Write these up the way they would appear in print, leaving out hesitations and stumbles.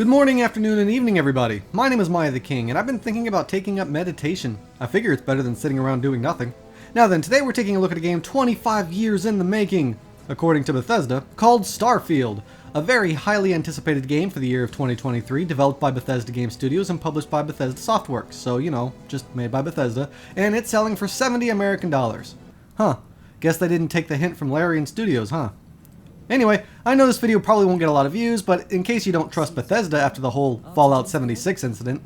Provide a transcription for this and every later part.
Good morning, afternoon, and evening, everybody. My name is miahtheking, and I've been thinking about taking up meditation. I figure it's better than sitting around doing nothing. Now then, today we're taking a look at a game 25 years in the making, according to Bethesda, called Starfield. A very highly anticipated game for the year of 2023, developed by Bethesda Game Studios and published by Bethesda Softworks. So, you know, just made by Bethesda. And it's selling for $70 American. Huh. Guess they didn't take the hint from Larian Studios, huh? Anyway, I know this video probably won't get a lot of views, but in case you don't trust Bethesda after the whole Fallout 76 incident,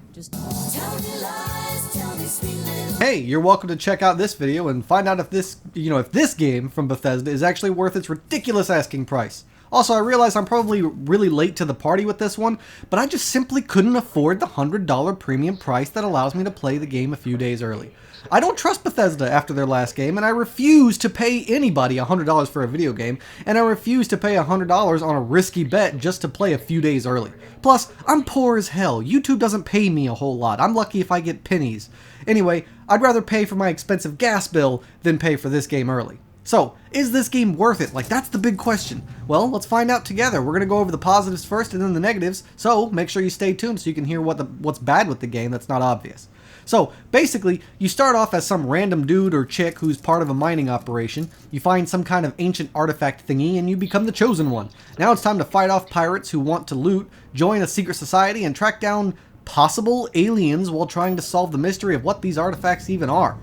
hey, you're welcome to check out this video and find out if this game from Bethesda is actually worth its ridiculous asking price. Also, I realize I'm probably really late to the party with this one, but I just simply couldn't afford the $100 premium price that allows me to play the game a few days early. I don't trust Bethesda after their last game, and I refuse to pay anybody $100 for a video game, and I refuse to pay $100 on a risky bet just to play a few days early. Plus, I'm poor as hell. YouTube doesn't pay me a whole lot. I'm lucky if I get pennies. Anyway, I'd rather pay for my expensive gas bill than pay for this game early. So, is this game worth it? Like, that's the big question. Well, let's find out together. We're going to go over the positives first and then the negatives, so make sure you stay tuned so you can hear what's bad with the game that's not obvious. So, basically, you start off as some random dude or chick who's part of a mining operation, you find some kind of ancient artifact thingy, and you become the chosen one. Now it's time to fight off pirates who want to loot, join a secret society, and track down possible aliens while trying to solve the mystery of what these artifacts even are.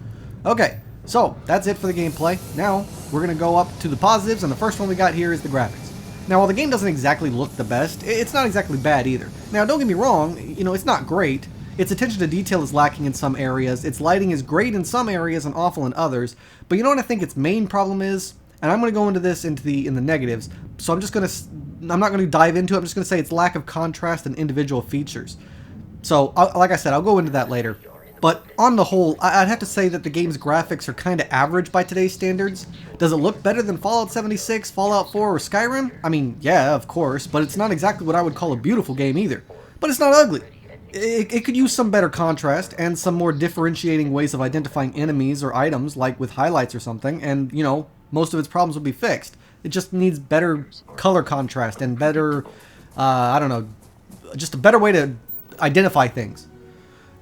Okay. So, that's it for the gameplay. Now, we're going to go up to the positives, and the first one we got here is the graphics. Now, while the game doesn't exactly look the best, it's not exactly bad either. Now, don't get me wrong, it's not great. Its attention to detail is lacking in some areas, its lighting is great in some areas and awful in others, but you know what I think its main problem is? And I'm going to go into this in the negatives, so I'm not going to dive into it, I'm just going to say its lack of contrast and individual features. So, like I said, I'll go into that later. But on the whole, I'd have to say that the game's graphics are kind of average by today's standards. Does it look better than Fallout 76, Fallout 4, or Skyrim? I mean, yeah, of course, but it's not exactly what I would call a beautiful game either. But it's not ugly. It could use some better contrast and some more differentiating ways of identifying enemies or items, like with highlights or something, and, most of its problems would be fixed. It just needs better color contrast and better, just a better way to identify things.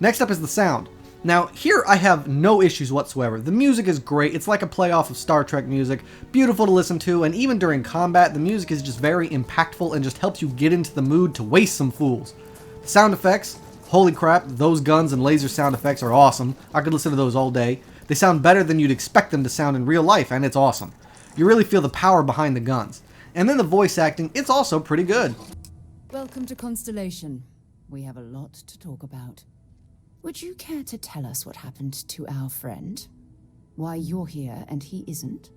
Next up is the sound. Now, here I have no issues whatsoever. The music is great. It's like a playoff of Star Trek music. Beautiful to listen to, and even during combat, the music is just very impactful and just helps you get into the mood to waste some fools. Sound effects, holy crap, those guns and laser sound effects are awesome. I could listen to those all day. They sound better than you'd expect them to sound in real life, and it's awesome. You really feel the power behind the guns. And then the voice acting, it's also pretty good. Welcome to Constellation. We have a lot to talk about. Would you care to tell us what happened to our friend? Why you're here and he isn't?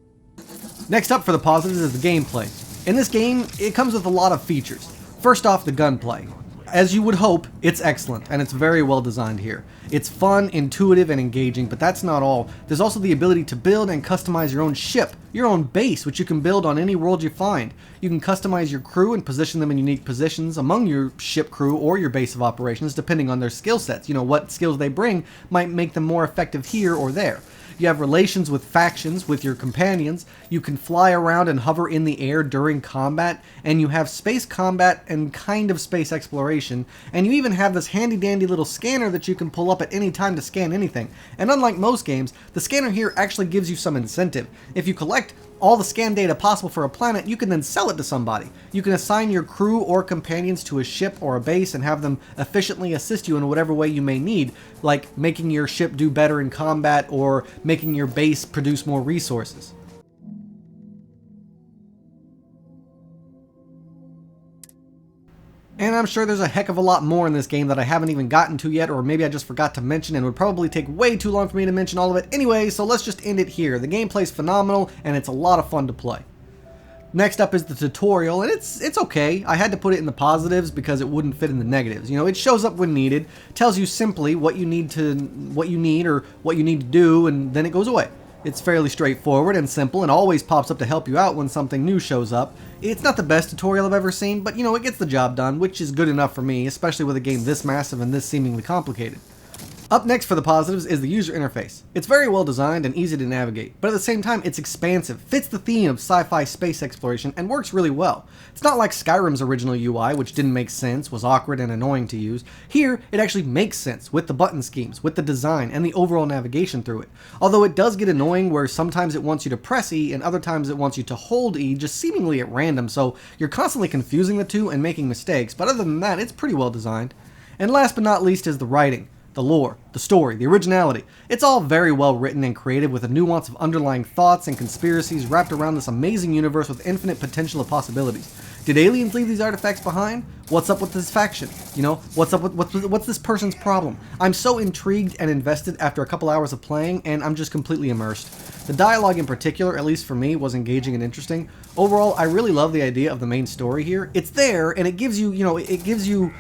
Next up for the positives is the gameplay. In this game, it comes with a lot of features. First off, the gunplay. As you would hope, it's excellent, and it's very well designed here. It's fun, intuitive, and engaging, but that's not all. There's also the ability to build and customize your own ship, your own base, which you can build on any world you find. You can customize your crew and position them in unique positions among your ship crew or your base of operations, depending on their skill sets. What skills they bring might make them more effective here or there. You have relations with factions, with your companions, you can fly around and hover in the air during combat, and you have space combat and kind of space exploration, and you even have this handy dandy little scanner that you can pull up at any time to scan anything. And unlike most games, the scanner here actually gives you some incentive. If you collect all the scan data possible for a planet, you can then sell it to somebody. You can assign your crew or companions to a ship or a base and have them efficiently assist you in whatever way you may need, like making your ship do better in combat or making your base produce more resources. And I'm sure there's a heck of a lot more in this game that I haven't even gotten to yet, or maybe I just forgot to mention and would probably take way too long for me to mention all of it anyway, so let's just end it here. The gameplay's phenomenal, and it's a lot of fun to play. Next up is the tutorial, and it's okay. I had to put it in the positives because it wouldn't fit in the negatives. It shows up when needed, tells you simply what you need or what you need to do, and then it goes away. It's fairly straightforward and simple and always pops up to help you out when something new shows up. It's not the best tutorial I've ever seen, but it gets the job done, which is good enough for me, especially with a game this massive and this seemingly complicated. Up next for the positives is the user interface. It's very well designed and easy to navigate, but at the same time it's expansive, fits the theme of sci-fi space exploration, and works really well. It's not like Skyrim's original UI, which didn't make sense, was awkward and annoying to use. Here, it actually makes sense with the button schemes, with the design, and the overall navigation through it. Although it does get annoying where sometimes it wants you to press E and other times it wants you to hold E, just seemingly at random, so you're constantly confusing the two and making mistakes, but other than that, it's pretty well designed. And last but not least is the writing. The lore, the story, the originality. It's all very well written and creative with a nuance of underlying thoughts and conspiracies wrapped around this amazing universe with infinite potential of possibilities. Did aliens leave these artifacts behind? What's up with this faction? You know, what's up with what's this person's problem? I'm so intrigued and invested after a couple hours of playing, and I'm just completely immersed. The dialogue in particular, at least for me, was engaging and interesting. Overall, I really love the idea of the main story here. It's there, and it gives you, it gives you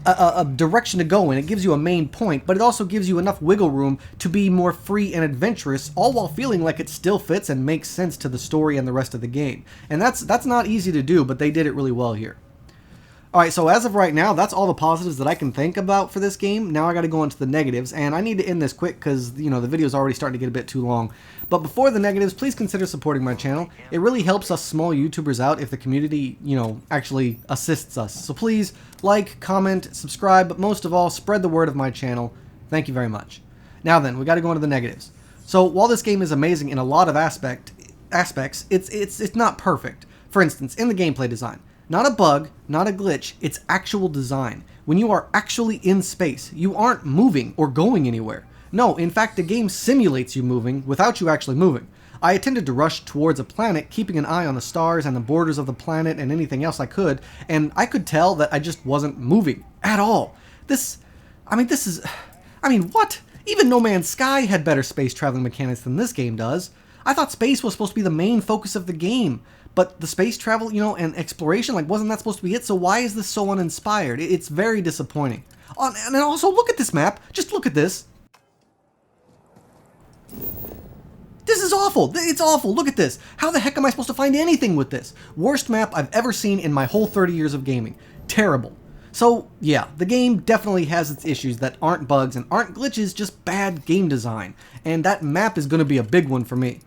a direction to go in. It gives you a main point, but it also gives you enough wiggle room to be more free and adventurous, all while feeling like it still fits and makes sense to the story and the rest of the game. And that's not easy to do, but they did it really well here. Alright, so as of right now, that's all the positives that I can think about for this game. Now I gotta go into the negatives, and I need to end this quick because, the video's already starting to get a bit too long. But before the negatives, please consider supporting my channel. It really helps us small YouTubers out if the community, actually assists us. So please, like, comment, subscribe, but most of all, spread the word of my channel. Thank you very much. Now then, we gotta go into the negatives. So while this game is amazing in a lot of aspects, it's not perfect. For instance, in the gameplay design. Not a bug, not a glitch, it's actual design. When you are actually in space, you aren't moving or going anywhere. No, in fact, the game simulates you moving without you actually moving. I attempted to rush towards a planet, keeping an eye on the stars and the borders of the planet and anything else I could, and I could tell that I just wasn't moving at all. What? Even No Man's Sky had better space traveling mechanics than this game does. I thought space was supposed to be the main focus of the game. But the space travel, and exploration, wasn't that supposed to be it? So why is this so uninspired? It's very disappointing. Oh, and also, look at this map. Just look at this. This is awful. It's awful. Look at this. How the heck am I supposed to find anything with this? Worst map I've ever seen in my whole 30 years of gaming. Terrible. So, yeah, the game definitely has its issues that aren't bugs and aren't glitches, just bad game design. And that map is going to be a big one for me.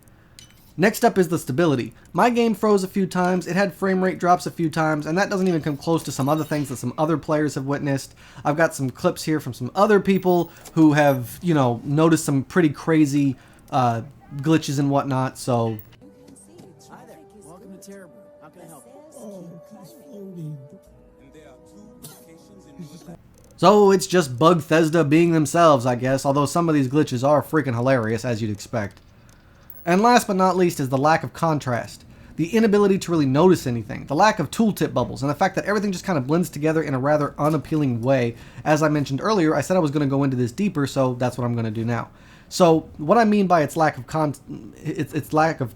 Next up is the stability. My game froze a few times, it had frame rate drops a few times, and that doesn't even come close to some other things that some other players have witnessed. I've got some clips here from some other people who have, noticed some pretty crazy glitches and whatnot, so... Hi there, welcome to Terrible. How can I help you? Oh, he's floating. So it's just Bugthesda being themselves, I guess, although some of these glitches are freaking hilarious, as you'd expect. And last but not least is the lack of contrast. The inability to really notice anything, the lack of tooltip bubbles, and the fact that everything just kind of blends together in a rather unappealing way. As I mentioned earlier, I said I was going to go into this deeper, so that's what I'm going to do now. So what I mean by its lack of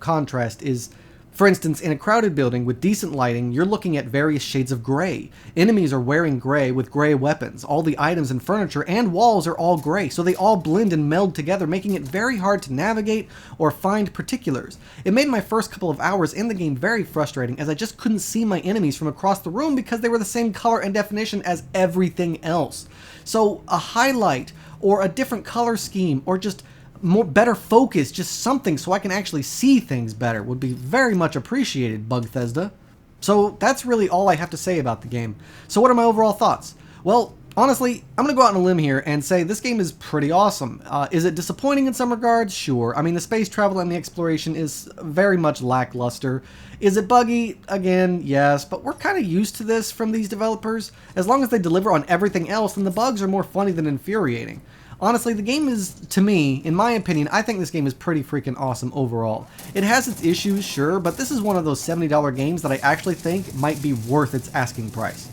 contrast is, for instance, in a crowded building with decent lighting, you're looking at various shades of gray. Enemies are wearing gray with gray weapons. All the items and furniture and walls are all gray, so they all blend and meld together, making it very hard to navigate or find particulars. It made my first couple of hours in the game very frustrating, as I just couldn't see my enemies from across the room because they were the same color and definition as everything else. So a highlight or a different color scheme or just better focus, just something so I can actually see things better would be very much appreciated, Bugthesda. So that's really all I have to say about the game. So what are my overall thoughts? Well, honestly, I'm going to go out on a limb here and say this game is pretty awesome. Is it disappointing in some regards? Sure. I mean, the space travel and the exploration is very much lackluster. Is it buggy? Again, yes, but we're kind of used to this from these developers. As long as they deliver on everything else, then the bugs are more funny than infuriating. Honestly, the game is, to me, in my opinion, I think this game is pretty freaking awesome overall. It has its issues, sure, but this is one of those $70 games that I actually think might be worth its asking price.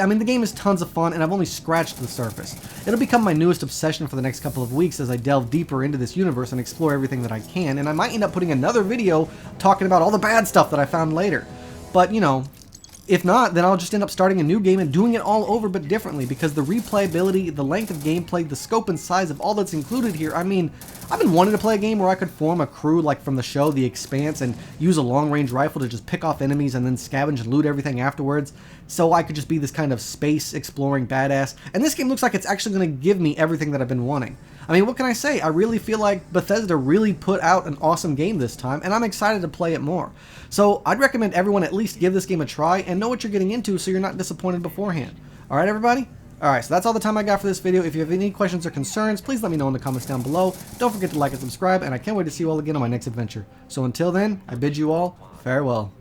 I mean, the game is tons of fun, and I've only scratched the surface. It'll become my newest obsession for the next couple of weeks as I delve deeper into this universe and explore everything that I can, and I might end up putting another video talking about all the bad stuff that I found later. But, if not, then I'll just end up starting a new game and doing it all over but differently, because the replayability, the length of gameplay, the scope and size of all that's included here, I mean, I've been wanting to play a game where I could form a crew like from the show The Expanse and use a long-range rifle to just pick off enemies and then scavenge and loot everything afterwards, so I could just be this kind of space-exploring badass, and this game looks like it's actually going to give me everything that I've been wanting. I mean, what can I say? I really feel like Bethesda really put out an awesome game this time, and I'm excited to play it more. So I'd recommend everyone at least give this game a try and know what you're getting into so you're not disappointed beforehand. Alright, everybody? Alright, so that's all the time I got for this video. If you have any questions or concerns, please let me know in the comments down below. Don't forget to like and subscribe, and I can't wait to see you all again on my next adventure. So until then, I bid you all farewell.